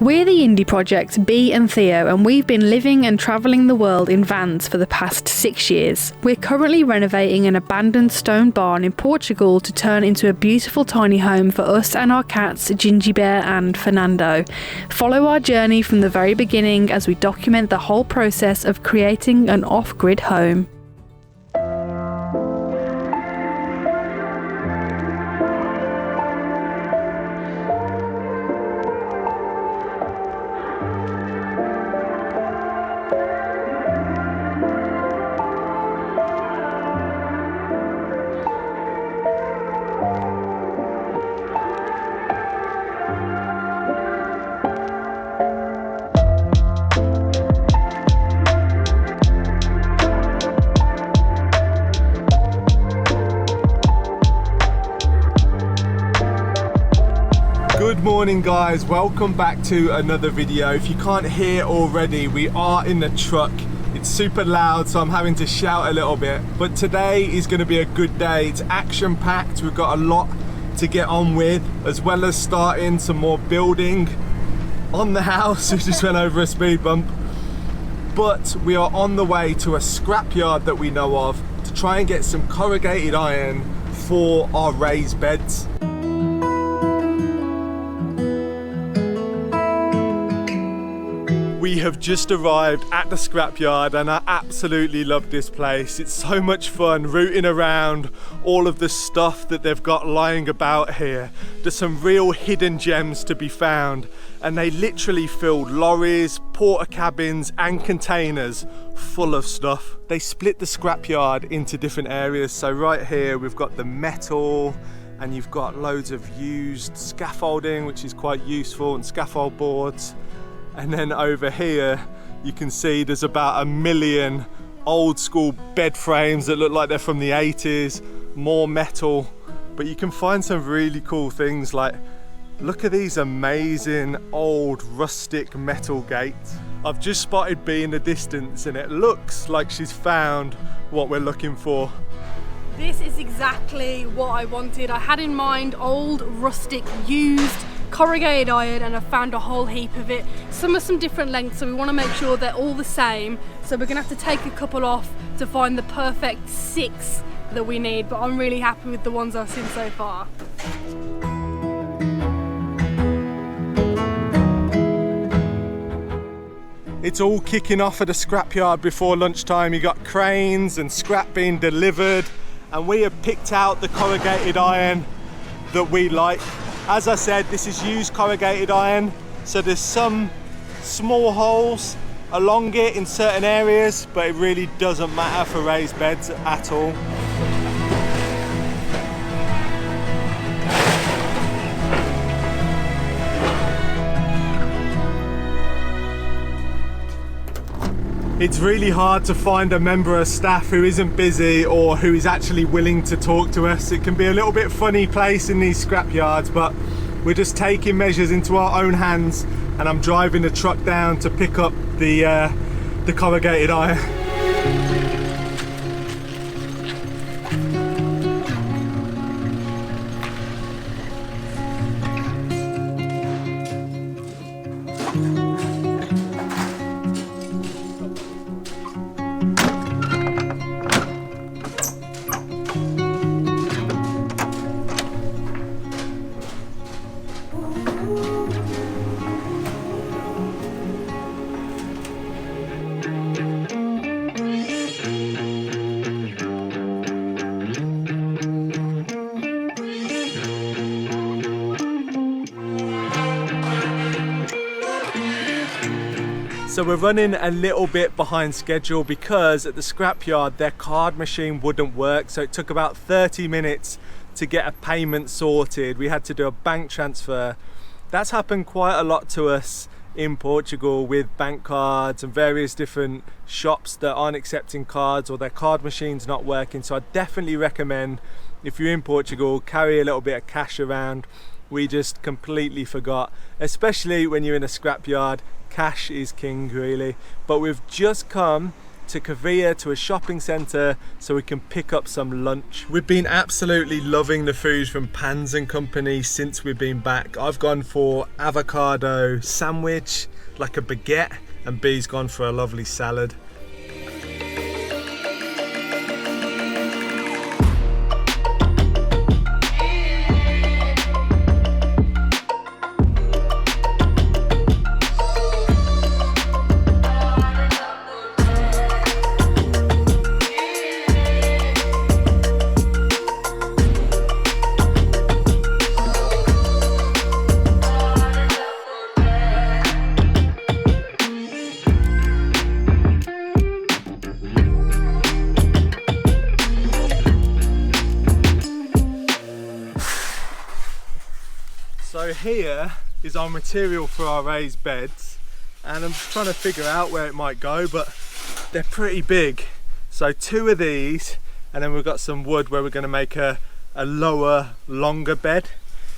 We're the indie project Bee and Theo, and we've been living and travelling the world in vans for the past 6 years. We're currently renovating an abandoned stone barn in Portugal to turn into a beautiful tiny home for us and our cats Ginjey Bear and Furrnando. Follow our journey from the very beginning as we document the whole process of creating an off-grid home. Good morning guys, welcome back to another video. If you can't hear already, we are in the truck. It's super loud, so I'm having to shout a little bit, but today is going to be a good day. It's action packed. We've got a lot to get on with, as well as starting some more building on the house. We just went over a speed bump, but we are on the way to a scrapyard that we know of to try and get some corrugated iron for our raised beds. We have just arrived at the scrapyard and I absolutely love this place. It's so much fun rooting around all of the stuff that they've got lying about here. There's some real hidden gems to be found, and they literally filled lorries, porta cabins and containers full of stuff. They split the scrapyard into different areas. So right here we've got the metal, and you've got loads of used scaffolding, which is quite useful, and scaffold boards. And then over here, you can see there's about 1 million old school bed frames that look like they're from the 80s, more metal. But you can find some really cool things, like, look at these amazing old rustic metal gates. I've just spotted Bee in the distance and it looks like she's found what we're looking for. This is exactly what I wanted. I had in mind old, rustic, used corrugated iron, and I found a whole heap of it. Some are some different lengths, so we want to make sure they're all the same. So we're gonna have to take a couple off to find the perfect 6 that we need, but I'm really happy with the ones I've seen so far. It's all kicking off at the scrapyard before lunchtime. You got cranes and scrap being delivered, and we have picked out the corrugated iron that we like. As I said, this is used corrugated iron, so there's some small holes along it in certain areas, but it really doesn't matter for raised beds at all. It's really hard to find a member of staff who isn't busy or who is actually willing to talk to us. It can be a little bit funny place in these scrapyards, but we're just taking measures into our own hands, and I'm driving the truck down to pick up the corrugated iron. So we're running a little bit behind schedule because at the scrapyard their card machine wouldn't work, so it took about 30 minutes to get a payment sorted. We had to do a bank transfer. That's happened quite a lot to us in Portugal with bank cards and various different shops that aren't accepting cards or their card machine's not working. So I definitely recommend, if you're in Portugal, carry a little bit of cash around. We just completely forgot, especially when you're in a scrapyard. Cash is king really. But we've just come to Kavia to a shopping centre so we can pick up some lunch. We've been absolutely loving the food from Pans and Company since we've been back. I've gone for avocado sandwich, like a baguette, and Bee's gone for a lovely salad. So here is our material for our raised beds, and I'm just trying to figure out where it might go, but they're pretty big. So 2 of these, and then we've got some wood where we're going to make a lower, longer bed.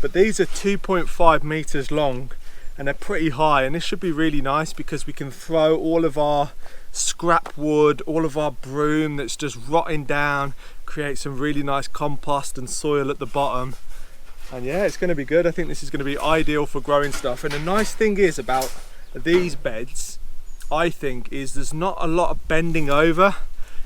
But these are 2.5 meters long and they're pretty high, and this should be really nice because we can throw all of our scrap wood, all of our broom that's just rotting down, create some really nice compost and soil at the bottom. And yeah, it's going to be good. I think this is going to be ideal for growing stuff. And the nice thing is about these beds, I think, is there's not a lot of bending over.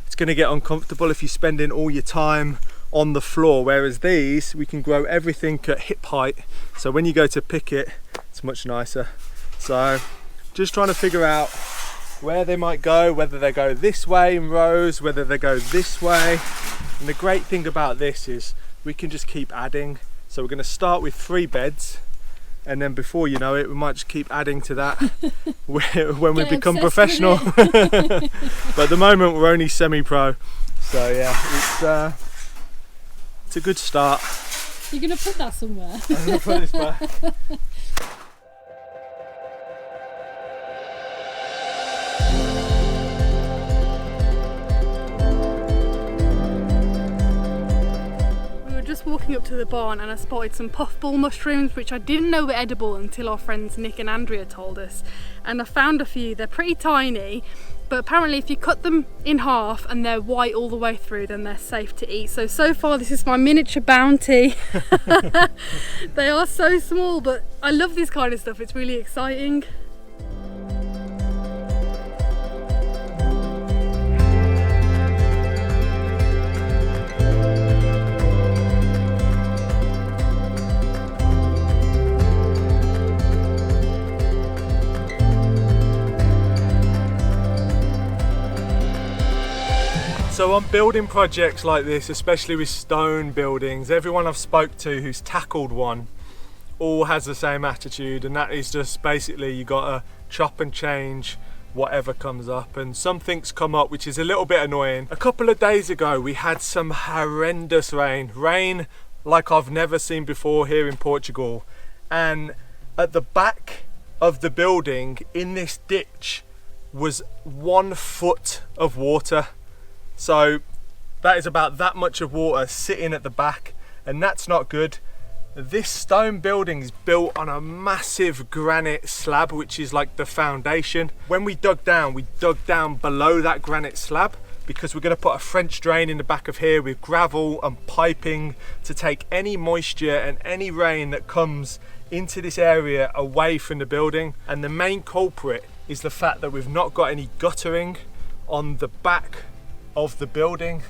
It's going to get uncomfortable if you're spending all your time on the floor, whereas these, we can grow everything at hip height. So when you go to pick it, it's much nicer. So just trying to figure out where they might go, whether they go this way in rows, whether they go this way. And the great thing about this is we can just keep adding. So we're going to start with 3 beds, and then before you know it, we might just keep adding to that when we become professional. But at the moment we're only semi-pro, so yeah, it's a good start. You're going to put that somewhere? I'm going to put this back. Walking up to the barn and I spotted some puffball mushrooms, which I didn't know were edible until our friends Nick and Andrea told us, and I found a few. They're pretty tiny, but apparently if you cut them in half and they're white all the way through, then they're safe to eat. So far this is my miniature bounty. They are so small, but I love this kind of stuff. It's really exciting. So on building projects like this, especially with stone buildings, everyone I've spoke to who's tackled one all has the same attitude, and that is just basically you gotta chop and change whatever comes up, and some things come up which is a little bit annoying. A couple of days ago we had some horrendous rain like I've never seen before here in Portugal, and at the back of the building in this ditch was 1 foot of water. So that is about that much of water sitting at the back, and that's not good. This stone building is built on a massive granite slab, which is like the foundation. When we dug down below that granite slab because we're going to put a French drain in the back of here with gravel and piping to take any moisture and any rain that comes into this area away from the building. And the main culprit is the fact that we've not got any guttering on the back of the building.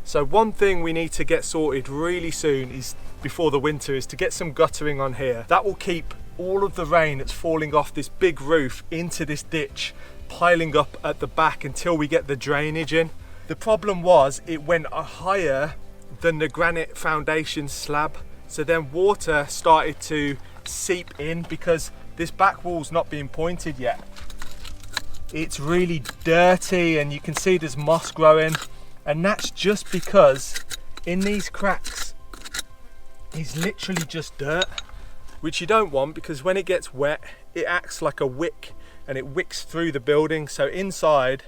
So one thing we need to get sorted really soon is, before the winter, is to get some guttering on here. That will keep all of the rain that's falling off this big roof into this ditch piling up at the back until we get the drainage in. The problem was it went higher than the granite foundation slab, so then water started to seep in because this back wall's not being pointed yet. It's really dirty and you can see there's moss growing, and that's just because in these cracks is literally just dirt, which you don't want because when it gets wet it acts like a wick and it wicks through the building. So inside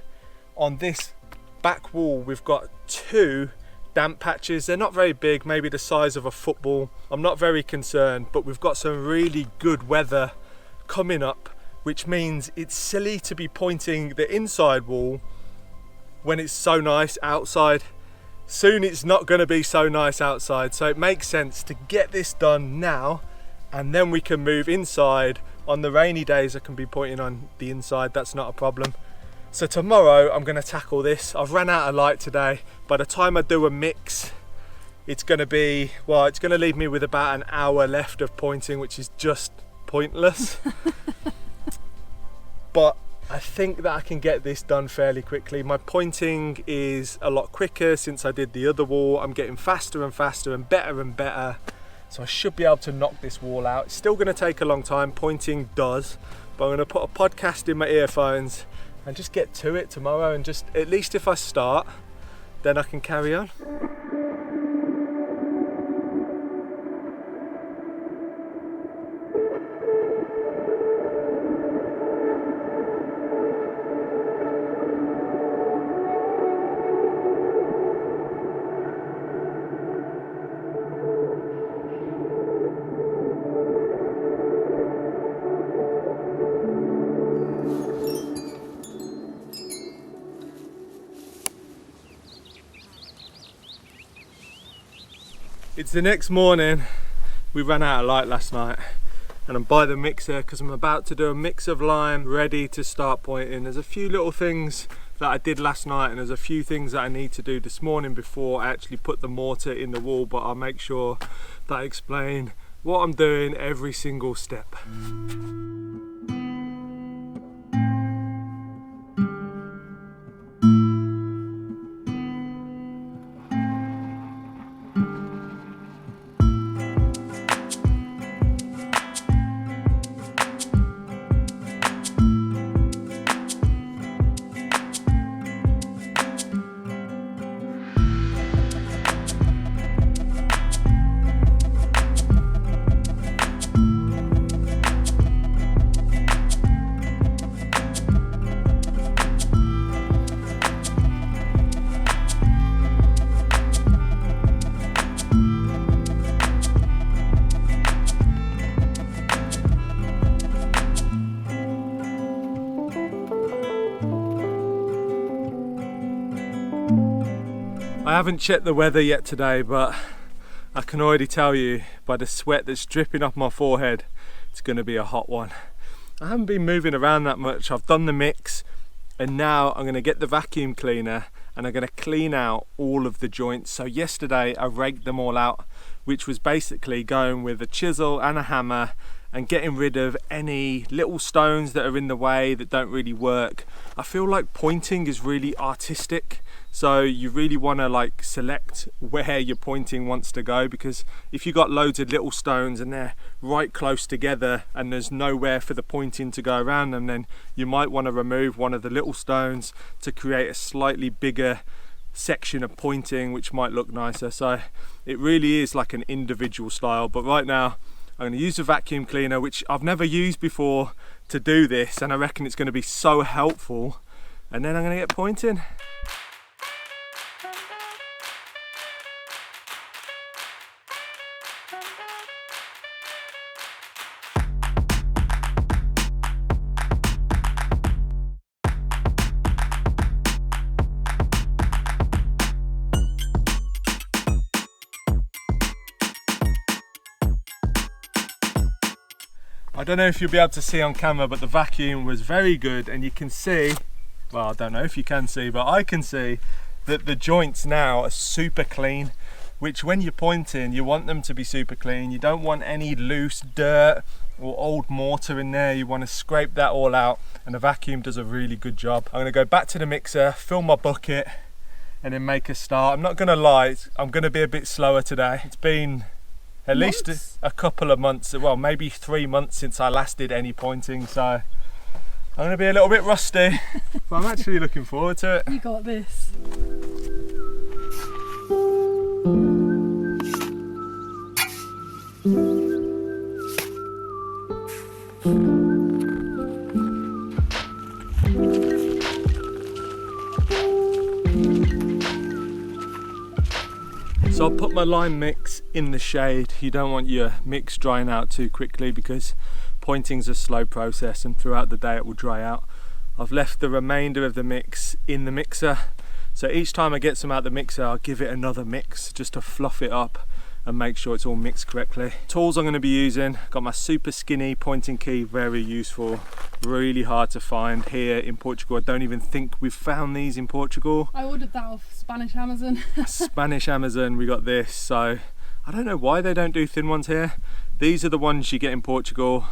on this back wall we've got 2 damp patches. They're not very big, maybe the size of a football. I'm not very concerned, but we've got some really good weather coming up, which means it's silly to be pointing the inside wall when it's so nice outside. Soon it's not going to be so nice outside, so it makes sense to get this done now, and then we can move inside. On the rainy days I can be pointing on the inside, that's not a problem. So tomorrow I'm going to tackle this. I've ran out of light today. By the time I do a mix, it's going to be, well, it's going to leave me with about an hour left of pointing, which is just pointless. But I think that I can get this done fairly quickly. My pointing is a lot quicker since I did the other wall. I'm getting faster and faster and better. So I should be able to knock this wall out. It's still going to take a long time, pointing does, but I'm going to put a podcast in my earphones and just get to it tomorrow, and just, at least if I start, then I can carry on. It's the next morning. We ran out of light last night and I'm by the mixer because I'm about to do a mix of lime, ready to start pointing. There's a few little things that I did last night and there's a few things that I need to do this morning before I actually put the mortar in the wall, but I'll make sure that I explain what I'm doing every single step. I haven't checked the weather yet today, but I can already tell you by the sweat that's dripping off my forehead, it's going to be a hot one. I haven't been moving around that much. I've done the mix and now I'm going to get the vacuum cleaner and I'm going to clean out all of the joints. So yesterday I raked them all out, which was basically going with a chisel and a hammer and getting rid of any little stones that are in the way that don't really work. I feel like pointing is really artistic, so you really want to like select where your pointing wants to go, because if you got loads of little stones and they're right close together and there's nowhere for the pointing to go around them, then you might want to remove one of the little stones to create a slightly bigger section of pointing, which might look nicer. So it really is like an individual style, but right now I'm going to use a vacuum cleaner, which I've never used before, to do this, and I reckon it's going to be so helpful, and then I'm going to get pointing. I don't know if you'll be able to see on camera, but the vacuum was very good, and you can see, well, I don't know if you can see, but I can see that the joints now are super clean, which when you're pointing, you want them to be super clean. You don't want any loose dirt or old mortar in there. You want to scrape that all out, and the vacuum does a really good job. I'm going to go back to the mixer, fill my bucket, and then make a start. I'm not going to lie, I'm going to be a bit slower today. It's been at least a couple of months, well, maybe 3 months since I last did any pointing, so I'm going to be a little bit rusty, but I'm actually looking forward to it. You got this. So I'll put my lime mix in the shade. You don't want your mix drying out too quickly because pointing's a slow process and throughout the day it will dry out. I've left the remainder of the mix in the mixer So each time I get some out the mixer, I'll give it another mix just to fluff it up and make sure it's all mixed correctly. Tools I'm going to be using, got my super skinny pointing key, very useful, really hard to find here in Portugal. I don't even think we've found these in Portugal. I ordered that off Spanish Amazon. Spanish Amazon, we got this. So I don't know why they don't do thin ones here. These are the ones you get in Portugal.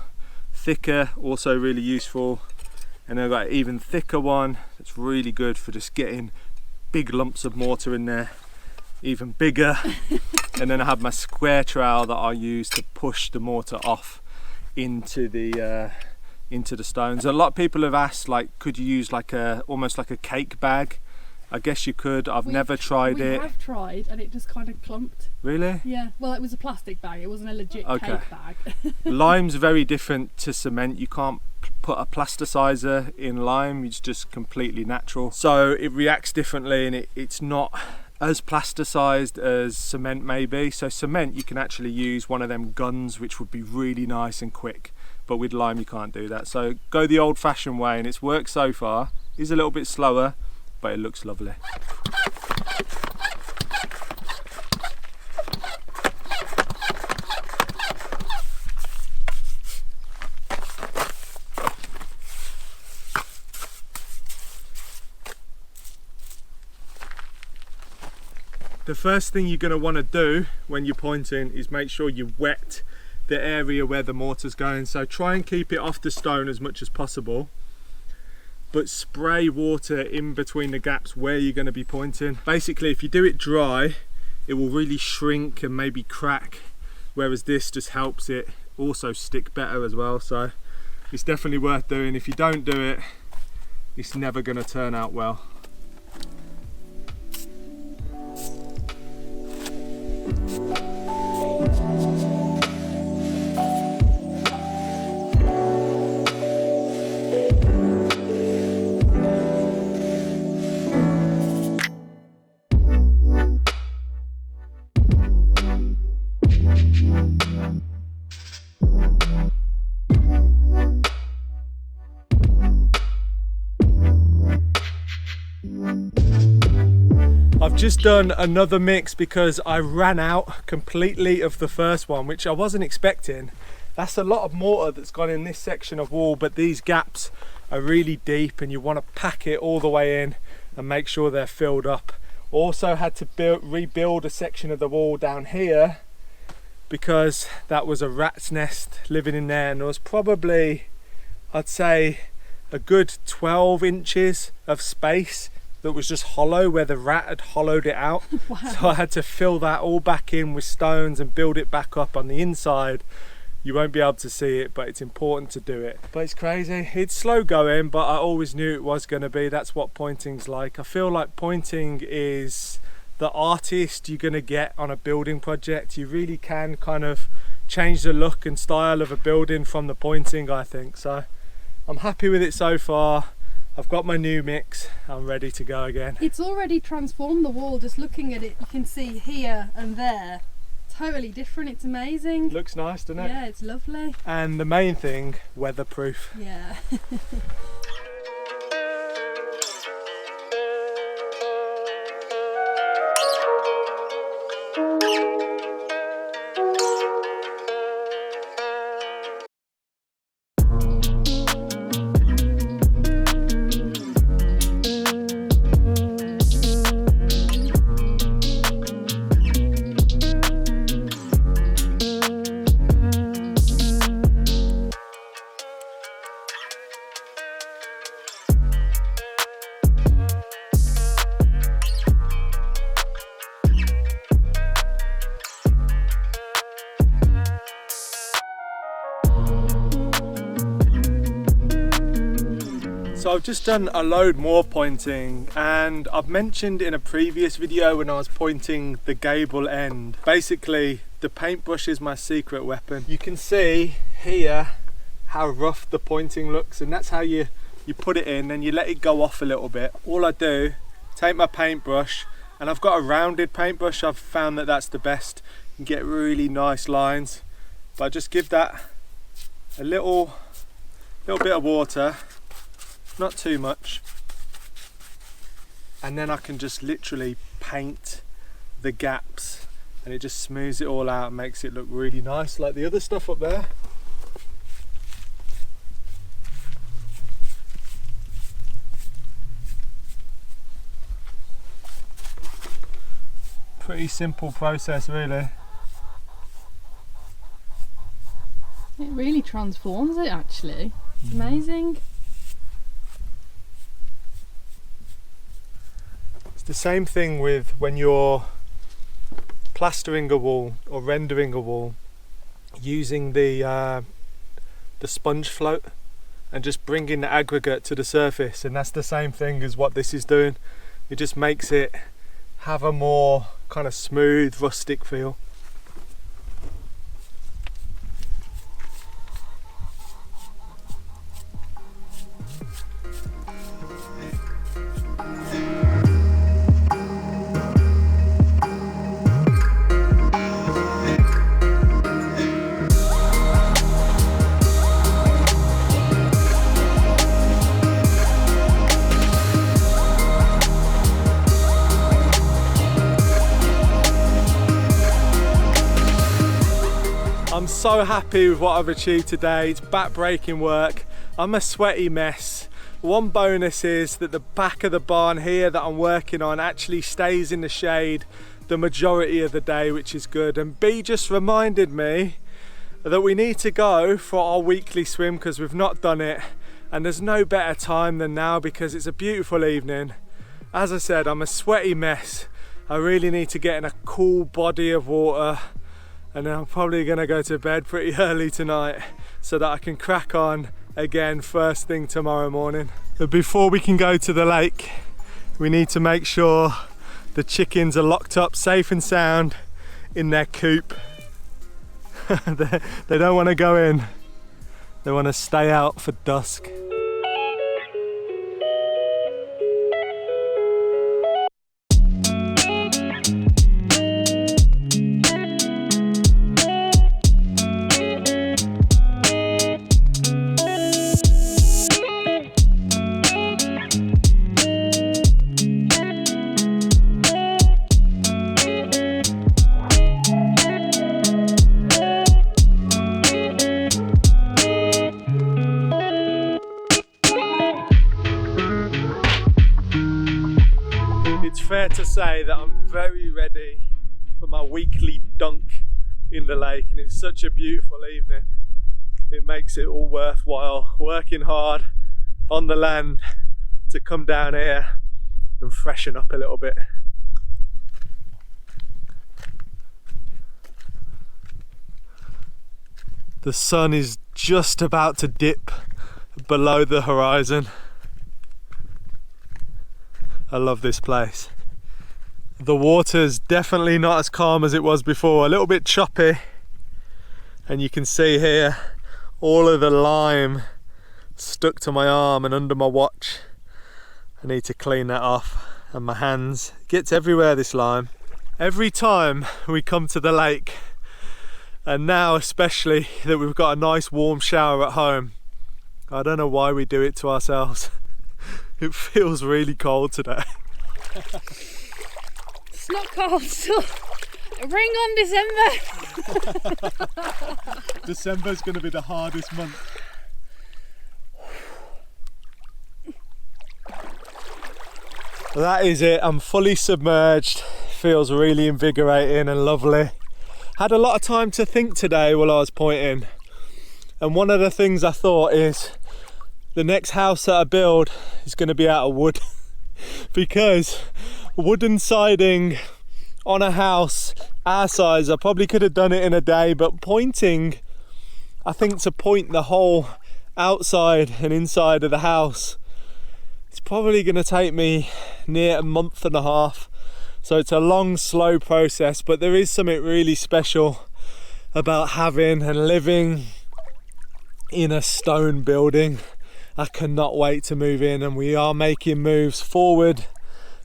Thicker, also really useful. And then I've got an even thicker one that's really good for just getting big lumps of mortar in there, even bigger. And then I have my square trowel that I use to push the mortar off into the stones. A lot of people have asked, like, could you use like almost like a cake bag? I guess you could. I've never tried it. We have tried and it just kind of clumped. Really? Yeah, well, it was a plastic bag, it wasn't a legit cake bag. Lime's very different to cement. You can't put a plasticizer in lime, it's just completely natural. So it reacts differently and it's not as plasticized as cement maybe. So cement, you can actually use one of them guns, which would be really nice and quick. But with lime, you can't do that. So go the old fashioned way, and it's worked so far. It's a little bit slower, but it looks lovely. The first thing you're going to want to do when you're pointing is make sure you wet the area where the mortar's going. So try and keep it off the stone as much as possible, but spray water in between the gaps where you're going to be pointing. Basically, if you do it dry, it will really shrink and maybe crack, whereas this just helps it also stick better as well. So it's definitely worth doing. If you don't do it, it's never going to turn out well. I've just done another mix because I ran out completely of the first one, which I wasn't expecting. That's a lot of mortar that's gone in this section of wall, but these gaps are really deep and you want to pack it all the way in and make sure they're filled up. Also had to rebuild a section of the wall down here because that was a rat's nest living in there, and there was probably, I'd say, a good 12 inches of space that was just hollow where the rat had hollowed it out. Wow. So I had to fill that all back in with stones and build it back up on the inside. You won't be able to see it, but it's important to do it. But it's crazy. It's slow going, but I always knew it was going to be. That's what pointing's like. I feel like pointing is the artist you're going to get on a building project. You really can kind of change the look and style of a building from the pointing, I think. So I'm happy with it so far. I've got my new mix, I'm ready to go again. It's already transformed the wall, just looking at it, you can see here and there. Totally different, it's amazing. Looks nice, doesn't it? Yeah, it's lovely. And the main thing, weatherproof. Yeah. So I've just done a load more pointing, and I've mentioned in a previous video when I was pointing the gable end, basically the paintbrush is my secret weapon. You can see here how rough the pointing looks, and that's how you put it in and you let it go off a little bit. All I do, take my paintbrush, and I've got a rounded paintbrush. I've found that that's the best. You can get really nice lines, but I just give that a little bit of water, not too much, and then I can just literally paint the gaps, and it just smooths it all out and makes it look really nice, like the other stuff up there. Pretty simple process, really. It really transforms it, actually. It's amazing. It's the same thing with when you're plastering a wall or rendering a wall, using the sponge float and just bringing the aggregate to the surface, and that's the same thing as what this is doing. It just makes it have a more kind of smooth, rustic feel. I'm so happy with what I've achieved today. It's back-breaking work. I'm a sweaty mess. One bonus is that the back of the barn here that I'm working on actually stays in the shade the majority of the day, which is good. And Bee just reminded me that we need to go for our weekly swim because we've not done it, and there's no better time than now because it's a beautiful evening. As I said, I'm a sweaty mess. I really need to get in a cool body of water, and then I'm probably gonna go to bed pretty early tonight so that I can crack on again first thing tomorrow morning. But before we can go to the lake, we need to make sure the chickens are locked up safe and sound in their coop. They don't want to go in, they want to stay out for dusk. It's fair to say that I'm very ready for my weekly dunk in the lake, and it's such a beautiful evening. It makes it all worthwhile working hard on the land to come down here and freshen up a little bit. The sun is just about to dip below the horizon. I love this place. The water's definitely not as calm as it was before, a little bit choppy, and you can see here all of the lime stuck to my arm and under my watch. I need to clean that off, and my hands. It gets everywhere, this lime. Every time we come to the lake, and now especially that we've got a nice warm shower at home, I don't know why we do it to ourselves. It feels really cold today. It's not cold still. Bring on December. December's going to be the hardest month. Well, that is it. I'm fully submerged. Feels really invigorating and lovely. Had a lot of time to think today while I was pointing. And one of the things I thought is, the next house that I build is going to be out of wood because wooden siding on a house our size, I probably could have done it in a day, but pointing, I think to point the whole outside and inside of the house, it's probably going to take me near a month and a half. So it's a long, slow process, but there is something really special about having and living in a stone building. I cannot wait to move in, and we are making moves forward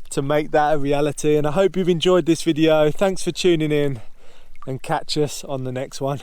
to make that a reality. And I hope you've enjoyed this video. Thanks for tuning in, and catch us on the next one.